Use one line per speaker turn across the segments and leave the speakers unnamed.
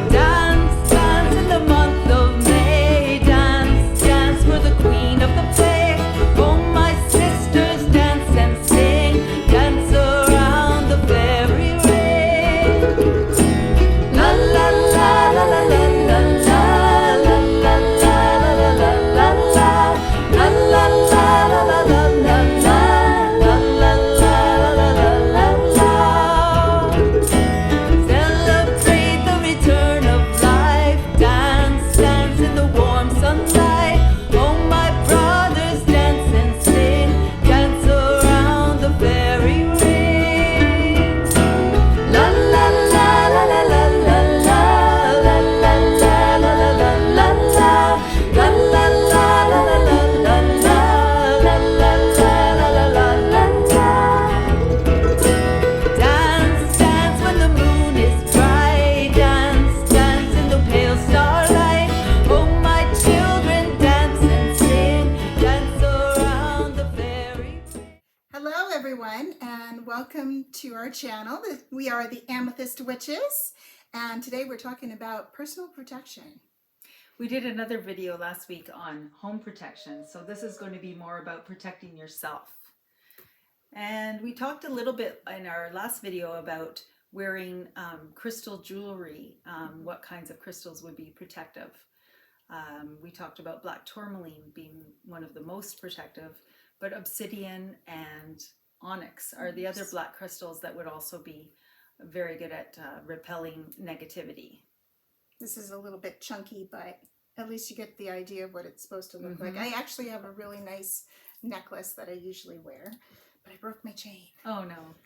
Dance, dance in the month of May. Dance, dance for the queen of the play. Oh, my sisters, dance and sing. Dance around the fairy ring. La la la la la la la la la la la la la la la la la la la la Celebrate the return of life. Dance, dance in the warm sunlight. Oh, my brothers, dance and sing. Dance around the fairy ring. La la la la la la la la la la la la la la la la la la Dance, dance when the moon is bright. Dance, dance in the pale starlight. Oh, my children, dance and sing. Dance around the fairy ring.
Hello everyone and welcome to our channel. We are the Amethyst Witches and today we're talking about personal protection.
We did another video last week on home protection, so this is going to be more about protecting yourself. And we talked a little bit in our last video about wearing crystal jewelry, what kinds of crystals would be protective. We talked about black tourmaline being one of the most protective, but obsidian and onyx are the other black crystals that would also be very good at repelling negativity.
This is a little bit chunky, but at least you get the idea of what it's supposed to look like. I actually have a really nice necklace that I usually wear, but I broke my chain.
Oh no.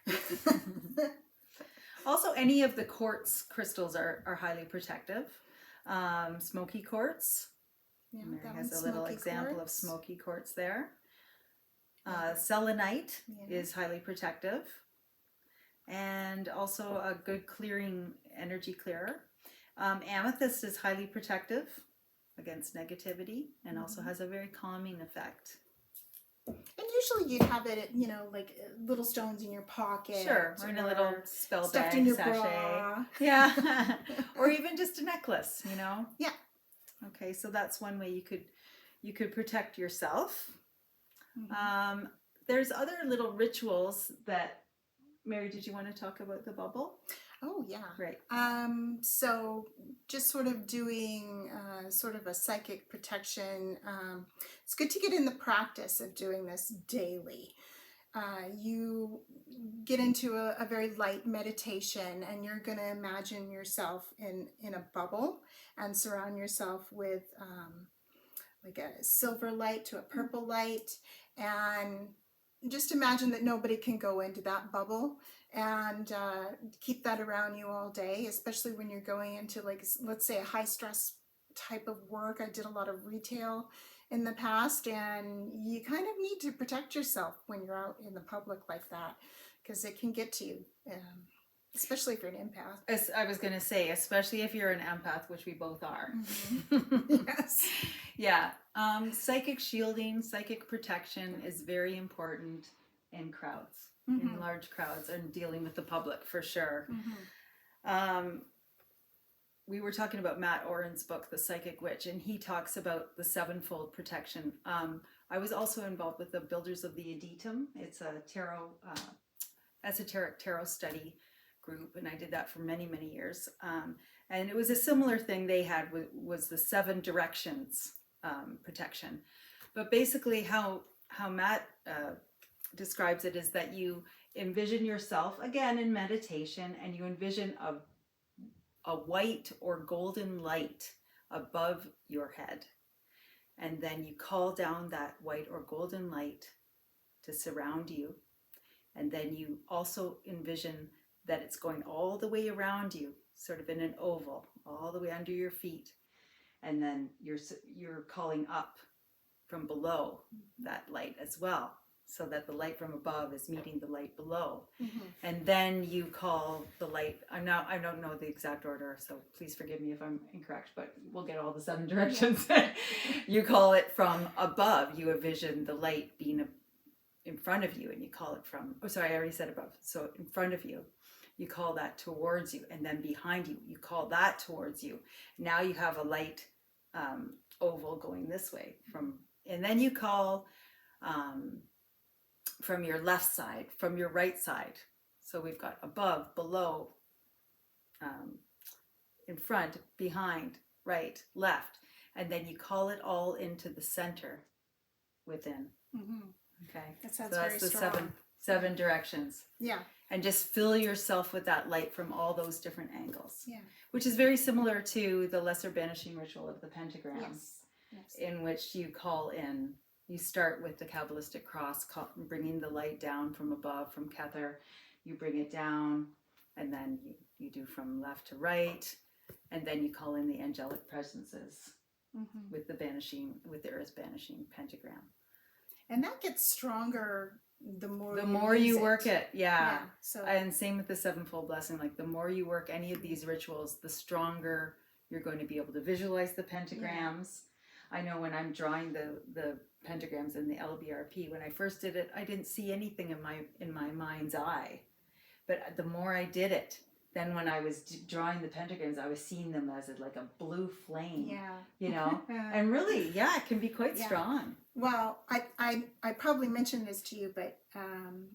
Also, any of the quartz crystals are highly protective. Smoky quartz.
Yeah,
Mary
that
has
one's
a little
smoky
example
quartz.
of smoky quartz there. Selenite
Yeah.
is highly protective, and also a good clearing energy clearer. Amethyst is highly protective against negativity and also has a very calming effect.
And usually you'd have it, you know, like little stones in your pocket.
Sure, or in a little spell
stuffed
bag,
in your
sachet.
bra.
Yeah, or even just a necklace, you know.
Yeah.
Okay, so that's one way you could protect yourself. There's other little rituals that, Mary, did you want to talk about the bubble?
Oh yeah.
Right.
So just sort of doing sort of a psychic protection. It's good to get in the practice of doing this daily. You get into a very light meditation and you're going to imagine yourself in a bubble and surround yourself with like a silver light to a purple light, and just imagine that nobody can go into that bubble, and keep that around you all day, especially when you're going into, like, let's say a high stress type of work. I did a lot of retail in the past, and you kind of need to protect yourself when you're out in the public like that, because it can get to you, especially if you're an empath.
As I was going to say, especially if you're an empath, which we both are.
Yes.
Yeah. Psychic shielding, psychic protection is very important in crowds, in large crowds, and dealing with the public for sure. We were talking about Matt Oren's book, The Psychic Witch, and he talks about the sevenfold protection. I was also involved with the Builders of the Adytum. It's a tarot, esoteric tarot study group, and I did that for many, many years. And it was a similar thing they had was the 7 directions protection. But basically how Matt describes it is that you envision yourself, again in meditation, and you envision a white or golden light above your head. And then you call down that white or golden light to surround you. And then you also envision that it's going all the way around you, sort of in an oval, all the way under your feet. And then you're calling up from below that light as well, so that the light from above is meeting the light below. And then you call the light, I don't know the exact order, so please forgive me if I'm incorrect, but we'll get all the 7 directions. You call it from above. You envision the light being in front of you, and you call it from, oh sorry, I already said above, so in front of you. you call that towards you, and then behind you, you call that towards you. Now you have a light oval going this way and then you call from your left side, from your right side. So we've got above, below, in front, behind, right, left, and then you call it all into the center within. Okay,
That sounds
so that's
very
the
strong.
seven directions.
Yeah.
And just fill yourself with that light from all those different angles.
Yeah.
Which is very similar to the lesser banishing ritual of the pentagram,
Yes.
in which you call in. You start with the Kabbalistic cross, bringing the light down from above, from Kether. You bring it down, and then you do from left to right, and then you call in the angelic presences with the earth banishing pentagram.
And that gets stronger the more
you work it. Yeah.
So
And same with the sevenfold blessing. Like the more you work any of these rituals, the stronger you're going to be able to visualize the pentagrams. I know when I'm drawing the pentagrams in the LBRP, when I first did it, I didn't see anything in my mind's eye. But the more I did it, then when I was drawing the pentagrams, I was seeing them as like a blue flame.
Yeah.
You know? And really, yeah, it can be quite strong.
Well, I probably mentioned this to you, but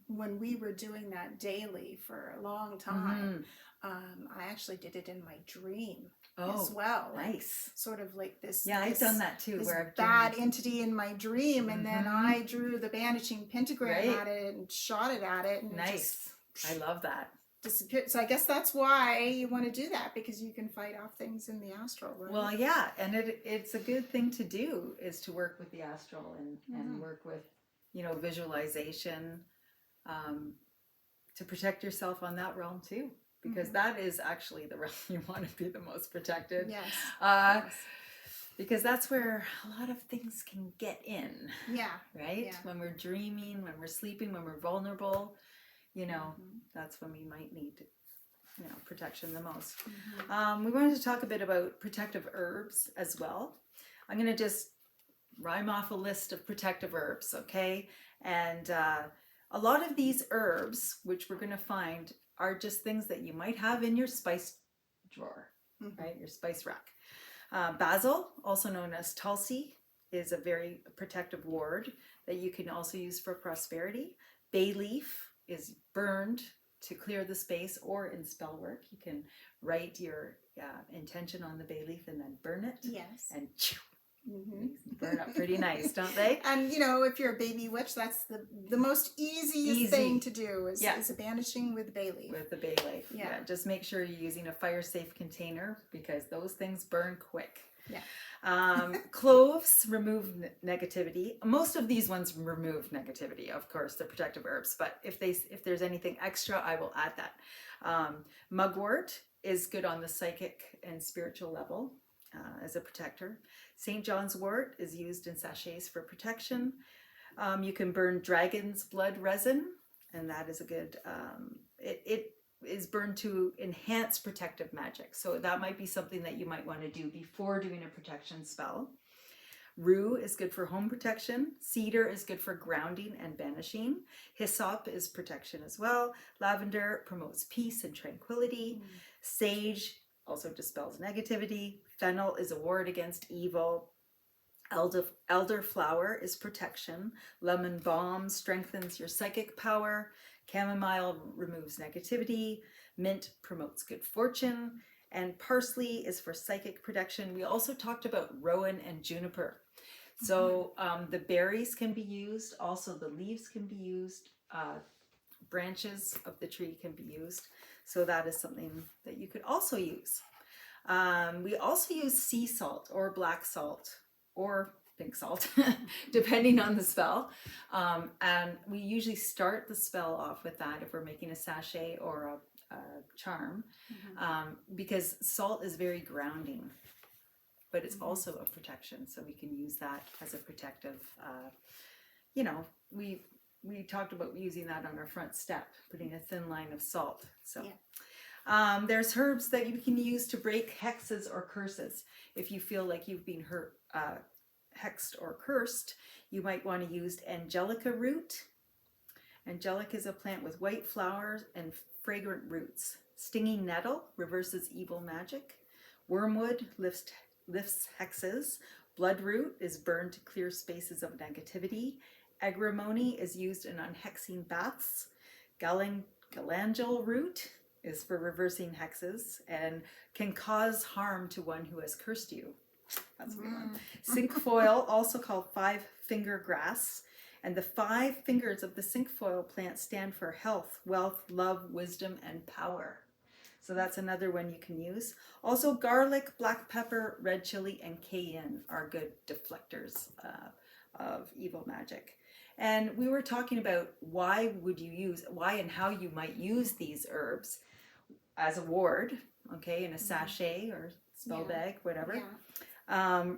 when we were doing that daily for a long time, I actually did it in my dream as well.
Nice.
Sort of like this.
Yeah, I've done that too.
This
Where I've
bad entity in my dream, and then I drew the banishing pentagram at it and shot it at it. And
nice. I love that.
Disappeared. So I guess that's why you want to do that, because you can fight off things in the astral, right?
Well, yeah, and it's a good thing to do, is to work with the astral and work with, visualization, to protect yourself on that realm too, because that is actually the realm you want to be the most protected.
Yes.
Because that's where a lot of things can get in.
Yeah.
Right?
Yeah.
When we're dreaming, when we're sleeping, when we're vulnerable, that's when we might need, protection the most. We wanted to talk a bit about protective herbs as well. I'm going to just rhyme off a list of protective herbs, okay? And a lot of these herbs, which we're going to find, are just things that you might have in your spice drawer, right? Your spice rack. Basil, also known as Tulsi, is a very protective ward that you can also use for prosperity. Bay leaf is burned to clear the space, or in spell work, you can write your intention on the bay leaf and then burn it.
Yes.
And burn up pretty nice, don't they?
And if you're a baby witch, that's the most easiest thing to do is a banishing with bay leaf.
With the bay leaf. Yeah. Just make sure you're using a fire safe container, because those things burn quick.
Yeah.
Cloves remove negativity. Most of these ones remove negativity, of course, the protective herbs, but if there's anything extra, I will add that. Mugwort is good on the psychic and spiritual level as a protector. St. John's wort is used in sachets for protection. You can burn dragon's blood resin, and that is a good, it is burned to enhance protective magic. So that might be something that you might want to do before doing a protection spell. Rue is good for home protection. Cedar is good for grounding and banishing. Hyssop is protection as well. Lavender promotes peace and tranquility. Sage also dispels negativity. Fennel is a ward against evil. Elderflower is protection. Lemon balm strengthens your psychic power. Chamomile removes negativity. Mint promotes good fortune. And parsley is for psychic protection. We also talked about rowan and juniper. So the berries can be used. Also the leaves can be used. Branches of the tree can be used. So that is something that you could also use. We also use sea salt or black salt or pink salt, depending on the spell. And we usually start the spell off with that if we're making a sachet or a charm, because salt is very grounding, but it's also a protection. So we can use that as a protective, we talked about using that on our front step, putting a thin line of salt. So there's herbs that you can use to break hexes or curses. If you feel like you've been hexed or cursed, you might want to use angelica root. Angelica is a plant with white flowers and fragrant roots. Stinging nettle reverses evil magic. Wormwood lifts hexes. Bloodroot is burned to clear spaces of negativity. Agrimony is used in unhexing baths. Galangal root is for reversing hexes and can cause harm to one who has cursed you. That's a good one. Cinquefoil, also called five-finger grass. And the 5 fingers of the cinquefoil plant stand for health, wealth, love, wisdom, and power. So that's another one you can use. Also, garlic, black pepper, red chili, and cayenne are good deflectors of evil magic. And we were talking about why and how you might use these herbs as a ward, okay, in a sachet or spell bag, whatever.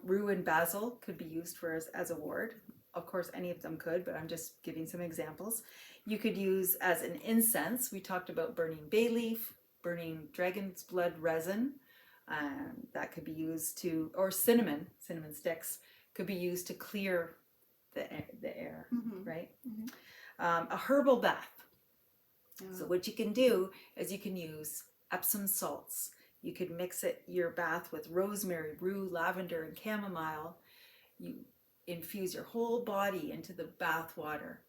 Rue and basil could be used as a ward. Of course, any of them could, but I'm just giving some examples. You could use as an incense. We talked about burning bay leaf, burning dragon's blood resin. That could be used or cinnamon sticks could be used to clear the air, right? A herbal bath. So what you can do is you can use Epsom salts. You could mix your bath with rosemary, rue, lavender, and chamomile. You infuse your whole body into the bath water,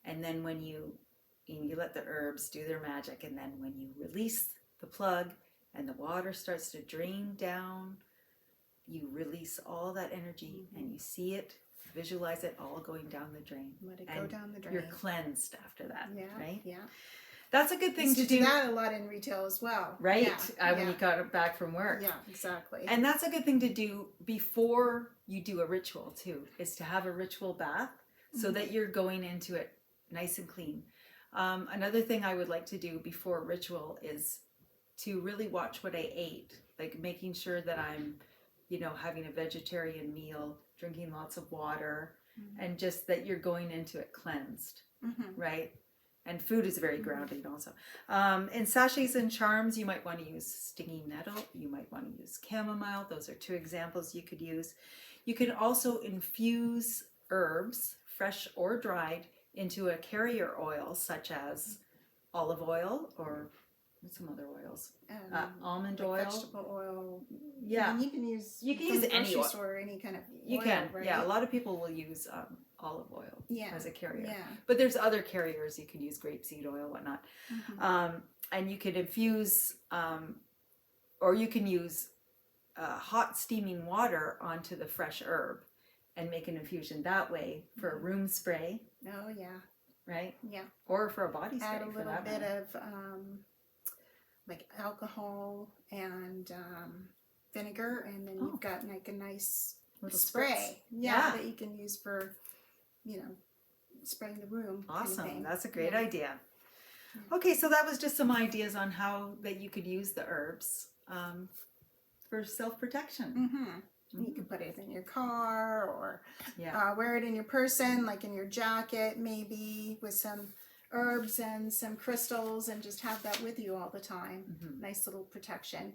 and then when you let the herbs do their magic, and then when you release the plug and the water starts to drain down, you release all that energy and you see it, visualize it all going down the drain.
Let it go down the drain.
You're cleansed after that, right?
Yeah.
That's a good thing to do.
That a lot in retail as well.
Right? When you got back from work.
Yeah, exactly.
And that's a good thing to do before you do a ritual too, is to have a ritual bath so that you're going into it nice and clean. Another thing I would like to do before a ritual is to really watch what I ate, like making sure that I'm, having a vegetarian meal, drinking lots of water, and just that you're going into it cleansed, right? And food is very grounding also. In sachets and charms, you might want to use stinging nettle. You might want to use chamomile. Those are 2 examples you could use. You can also infuse herbs, fresh or dried, into a carrier oil, such as olive oil or some other oils. Almond oil.
Vegetable oil.
Yeah.
And you can use
any oil.
or any kind of
You
oil,
can.
right?
Yeah, a lot of people will use olive oil as a carrier.
Yeah.
But there's other carriers. You can use grapeseed oil, whatnot. And you could infuse, or you can use hot steaming water onto the fresh herb and make an infusion that way for a room spray.
Oh, yeah.
Right?
Yeah.
Or for a body spray.
Add a little bit of like alcohol and vinegar, and then you've got like a nice little spray. Yeah, that you can use for, spraying the room.
Awesome.
Kind of thing.
That's a great idea. Okay, so that was just some ideas on how that you could use the herbs for self-protection.
You can put it in your car or wear it in your person, like in your jacket, maybe with some herbs and some crystals, and just have that with you all the time. Nice little protection.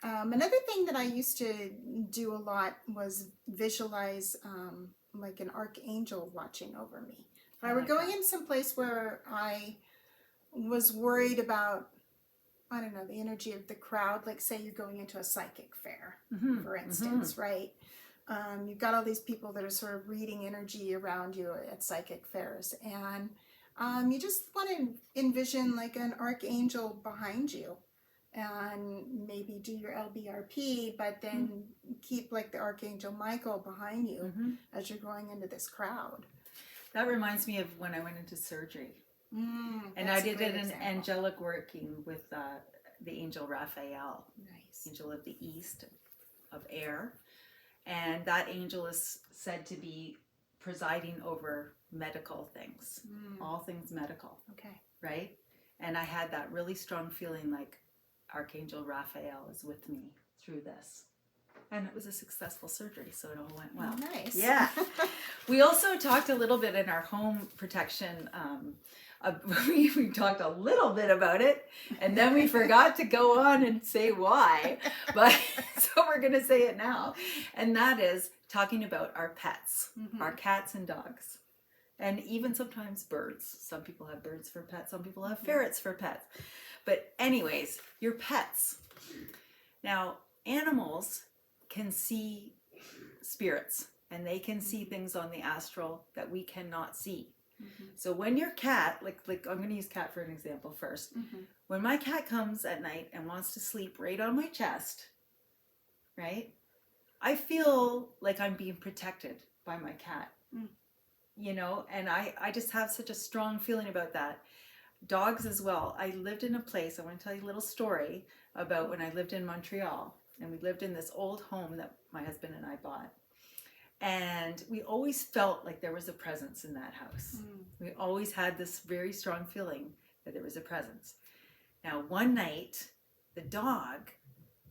Another thing that I used to do a lot was visualize like an archangel watching over me. If I were going in some place where I was worried about, I don't know, the energy of the crowd, like say you're going into a psychic fair, for instance, right? You've got all these people that are sort of reading energy around you at psychic fairs, and you just want to envision like an archangel behind you, and maybe do your LBRP, but then keep like the Archangel Michael behind you as you're going into this crowd.
That reminds me of when I went into surgery. And I did an angelic working with the angel Raphael, angel of the east, of air. And that angel is said to be presiding over medical things, all things medical. Okay. Right? And I had that really strong feeling like Archangel Raphael is with me through this. And it was a successful surgery, so it all went well.
Nice.
Yeah. We also talked a little bit in our home protection. We talked a little bit about it, and then we forgot to go on and say why. But so we're going to say it now. And that is talking about our pets, our cats and dogs. And even sometimes birds. Some people have birds for pets. Some people have ferrets for pets. But anyways, your pets. Now, animals can see spirits, and they can see things on the astral that we cannot see. So when your cat, like I'm going to use cat for an example first. When my cat comes at night and wants to sleep right on my chest, right? I feel like I'm being protected by my cat, you know, and I just have such a strong feeling about that. Dogs as well. I lived in a place, I want to tell you a little story about when I lived in Montreal, and we lived in this old home that my husband and I bought. And we always felt like there was a presence in that house. We always had this very strong feeling that there was a presence. Now, one night, the dog,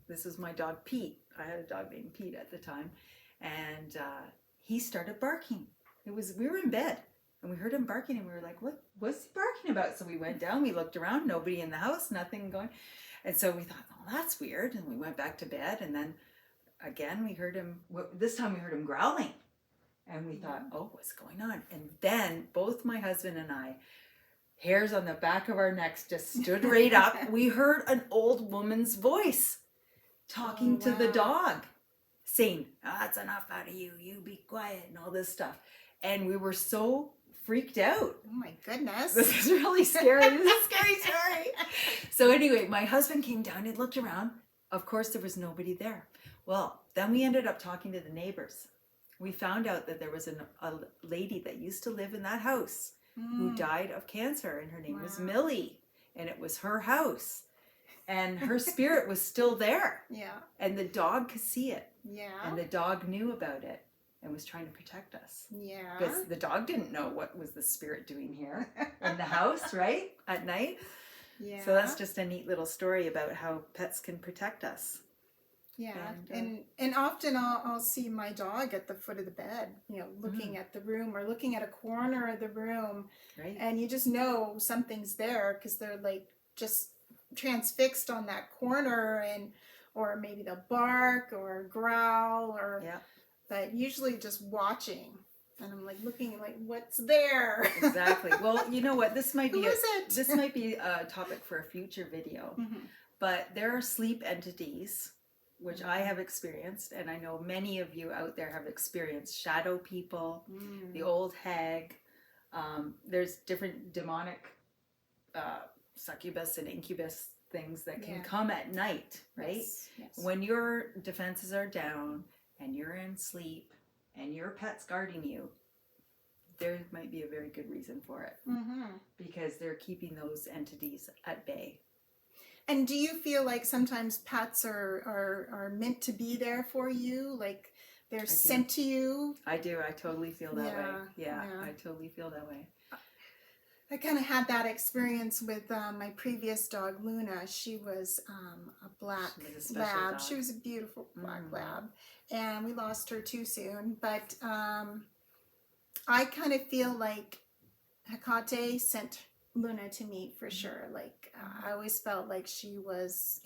this was my dog Pete. I had a dog named Pete at the time. And he started barking. We were in bed and we heard him barking, and we were like, what's he barking about? So we went down, we looked around, nobody in the house, nothing going. And so we thought, oh, that's weird. And we went back to bed, and then again, we heard him, this time we heard him growling, and we thought, oh, what's going on? And then both my husband and I, hairs on the back of our necks just stood right up. We heard an old woman's voice talking to the dog, saying, that's enough out of you, you be quiet, and all this stuff. And we were so freaked out.
Oh my goodness.
This is really scary. This is a scary story. So anyway, my husband came down and looked around. Of course, there was nobody there. Well, then we ended up talking to the neighbors. We found out that there was a lady that used to live in that house who died of cancer, and her name was Millie, and it was her house, and her spirit was still there. Yeah. And the dog could see it. Yeah. And the dog knew about it and was trying to protect us. Yeah. Because the dog didn't know what was the spirit doing here in the house, right? At night. Yeah. So that's just a neat little story about how pets can protect us.
Yeah, and often I'll see my dog at the foot of the bed, you know, looking at the room or looking at a corner of the room, right? And you just know something's there because they're like just transfixed on that corner, or maybe they'll bark or growl or, but usually just watching. And I'm like looking like, what's there?
Exactly. Well, you know what? This might be this might be a topic for a future video. But there are sleep entities, which I have experienced, and I know many of you out there have experienced shadow people, the old hag. There's different demonic succubus and incubus things that can come at night, right? Yes. When your defenses are down and you're in sleep and your pet's guarding you, there might be a very good reason for it, because they're keeping those entities at bay.
And do you feel like sometimes pets are meant to be there for you? Like they're sent to you?
I do. I totally feel that way. Yeah, I totally feel that way.
I kind of had that experience with my previous dog, Luna. She was a black lab. She was a beautiful black lab. And we lost her too soon. But I kind of feel like Hecate sent Luna to me for sure. Like I always felt like she was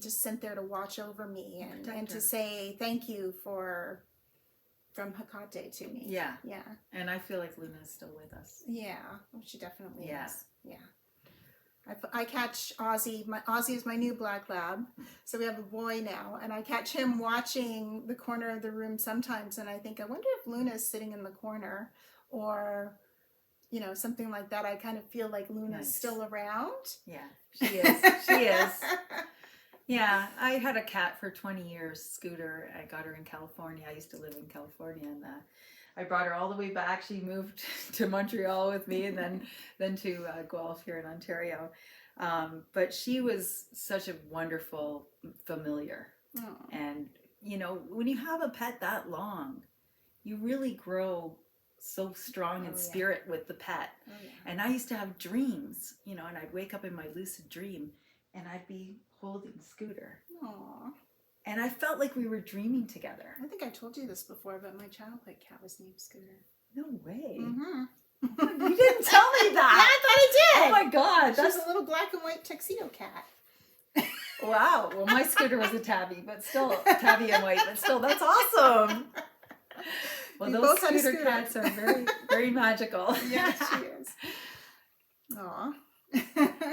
just sent there to watch over me and to say thank you from Hecate to me. Yeah.
And I feel like Luna is still with us.
Yeah, well, she definitely is. Yeah. I catch Ozzy. Ozzy is my new black lab, so we have a boy now, and I catch him watching the corner of the room sometimes, and I think, I wonder if Luna's sitting in the corner, or you know, something like that. I kind of feel like Luna's still around. Yeah,
she is. She is. Yeah, I had a cat for 20 years, Scooter. I got her in California. I used to live in California, and I brought her all the way back. She moved to Montreal with me, and then to Guelph here in Ontario. But she was such a wonderful familiar. Aww. And, you know, when you have a pet that long, you really grow so strong in spirit with the pet. And I used to have dreams, you know, and I'd wake up in my lucid dream and I'd be holding Scooter. Aww. And I felt like we were dreaming together.
I think I told you this before, but my childhood cat was named Scooter.
No way. You didn't tell me that.
Yeah, I thought I did.
Oh my God.
She was a little black and white tuxedo cat.
Wow. Well, my Scooter was a tabby, but still tabby and white, but still, that's awesome. Well, those Scooter cats are very, very magical.
Yeah, she is. Aw.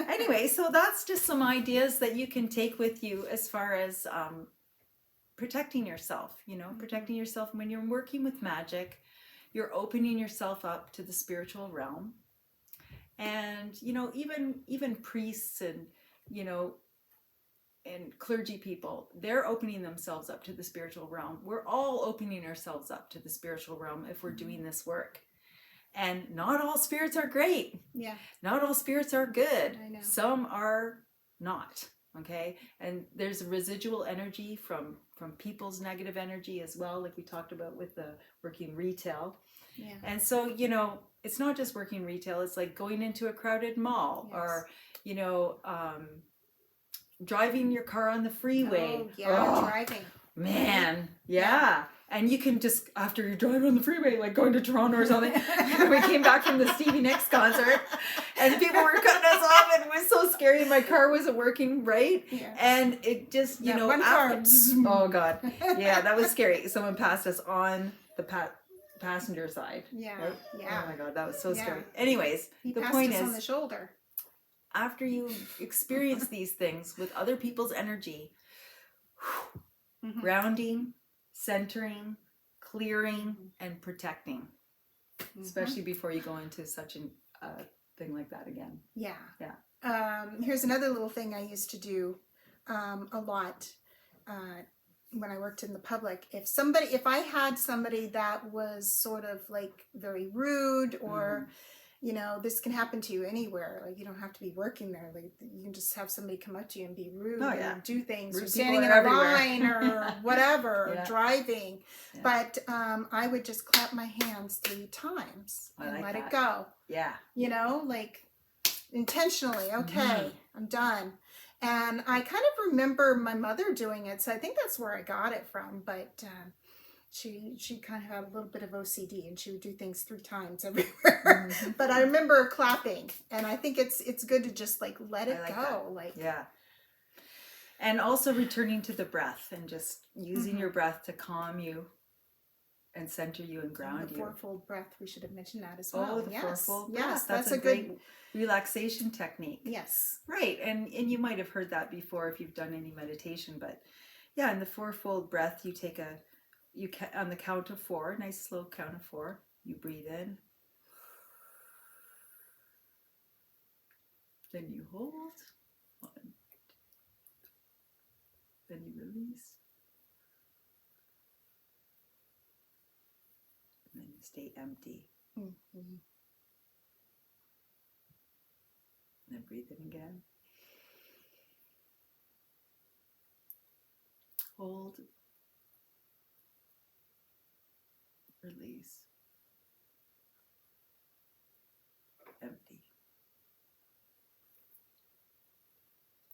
Anyway, so that's just some ideas that you can take with you as far as protecting yourself, protecting yourself when you're working with magic. You're opening yourself up to the spiritual realm. And, even priests and, and clergy people, they're opening themselves up to the spiritual realm. We're all opening ourselves up to the spiritual realm if we're doing this work. And not all spirits are great.
Yeah.
Not all spirits are good.
I know.
Some are not. Okay. And there's residual energy from people's negative energy as well, like we talked about with the working retail.
Yeah.
And so, it's not just working retail, it's like going into a crowded mall.
Yes.
Or, driving your car on the freeway.
Oh, yeah, driving.
Man, yeah. And you can just, after you're driving on the freeway, like going to Toronto or something, we came back from the Stevie Nicks concert, and people were cutting us off, and it was so scary, and my car wasn't working right,
Yeah.
and it just,
one car.
oh God, yeah, that was scary. Someone passed us on the passenger side.
Yeah,
right?
yeah.
Oh my God, that was so
Yeah.
scary. Anyways,
He
the
passed
point
us
is,
on the shoulder.
after you experience these things with other people's energy,
Mhm.
grounding, centering, clearing, and protecting, especially before you go into such a thing like that again.
Yeah.
Yeah.
Here's another little thing I used to do a lot when I worked in the public. If I had somebody that was sort of like very rude, or this can happen to you anywhere. Like, you don't have to be working there. Like, you can just have somebody come up to you and be rude and do things,
Rude
or
people
standing in
are
a
everywhere.
line or whatever,
Yeah.
or driving.
Yeah.
But I would just clap my hands 3 times
I
and
like
let
that.
it go.
Yeah.
Like intentionally. Okay, I'm done. And I kind of remember my mother doing it, so I think that's where I got it from. But she kind of had a little bit of OCD, and she would do things 3 times everywhere. But I remember clapping, and I think it's good to just like let it go. Like,
yeah. And also returning to the breath and just using your breath to calm you and center you and ground
the
you.
fourfold breath. We should have mentioned that as well.
Oh, the
Yes,
fourfold breath.
yes,
That's a
good.
great relaxation technique.
Yes.
Right, and you might have heard that before if you've done any meditation, but yeah, in the fourfold breath, you take on the count of 4, nice slow count of 4, you breathe in, then you hold, 1, then you release, and then you stay empty, and then breathe in again, hold, release, empty.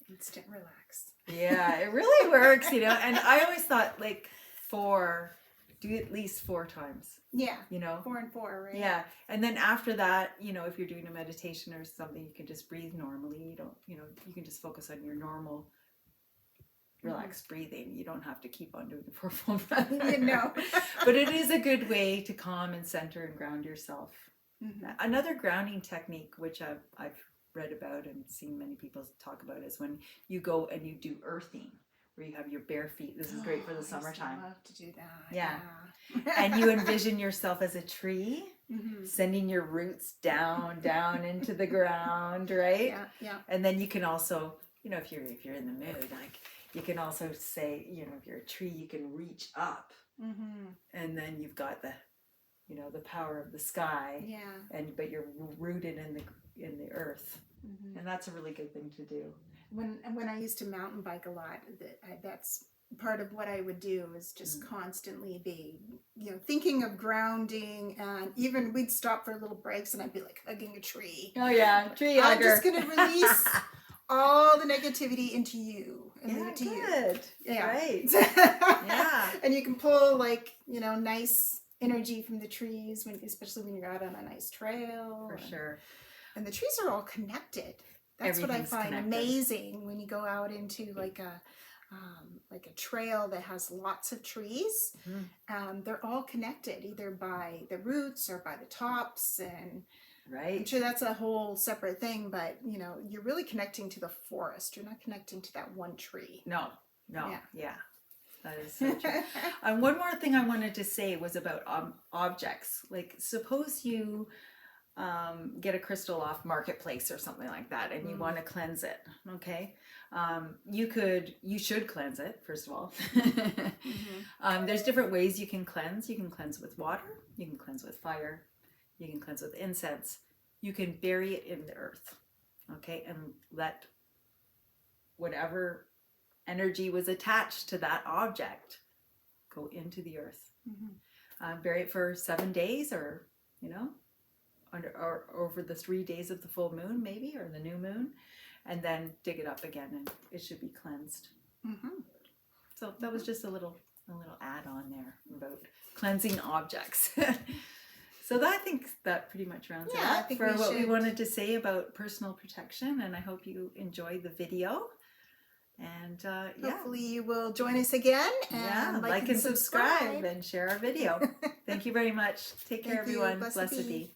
Instant relax.
Yeah, it really works, and I always thought like 4, do at least 4 times,
Yeah.
4
and 4, right?
Yeah, and then after that, if you're doing a meditation or something, you can just breathe normally. You don't, you can just focus on your normal relaxed breathing. You don't have to keep on doing the fourfold breath. But it is a good way to calm and center and ground yourself. Another grounding technique, which I've read about and seen many people talk about, is when you go and you do earthing, where you have your bare feet. This is great for the summertime.
I love to do that.
Yeah. And you envision yourself as a tree, sending your roots down into the ground, right?
Yeah.
And then you can also, if you're in the mood, like, you can also say, if you're a tree, you can reach up, and then you've got the power of the sky.
Yeah.
But you're rooted in the earth, and that's a really good thing to do.
When I used to mountain bike a lot, that's part of what I would do, is just constantly be, thinking of grounding, and even we'd stop for little breaks, and I'd be like hugging a tree.
Oh yeah, tree hugger.
I'm just gonna release all the negativity into you and leave it to
good.
you. Yeah,
right. Yeah,
and you can pull nice energy from the trees, especially when you're out on a nice trail.
For sure.
And the trees are all connected. That's what I find amazing when you go out into like a trail that has lots of trees. They're all connected, either by the roots or by the tops, and I'm
right?
sure that's a whole separate thing, but you know, you're really connecting to the forest. You're not connecting to that one tree.
No,
Yeah.
yeah, that is so true. And one more thing I wanted to say was about objects. Like, suppose you get a crystal off Marketplace or something like that, and you want to cleanse it. Okay, you should cleanse it first of all. There's different ways you can cleanse. You can cleanse with water. You can cleanse with fire. You can cleanse with incense. You can bury it in the earth. Okay, and let whatever energy was attached to that object go into the earth. Bury it for 7 days, or you know, or over the 3 days of the full moon, maybe, or the new moon, and then dig it up again, and it should be cleansed. So that was just a little add-on there about cleansing objects. So that, I think that pretty much rounds it
Yeah, I
up
think
for
we
what we
should-
wanted to say about personal protection, and I hope you enjoyed the video. And yeah,
Hopefully you will join us again
yeah,
and
like and subscribe and share our video. Thank you very much. Take care,
Thank you.
everyone.
Blessed
Blessed
be.
be.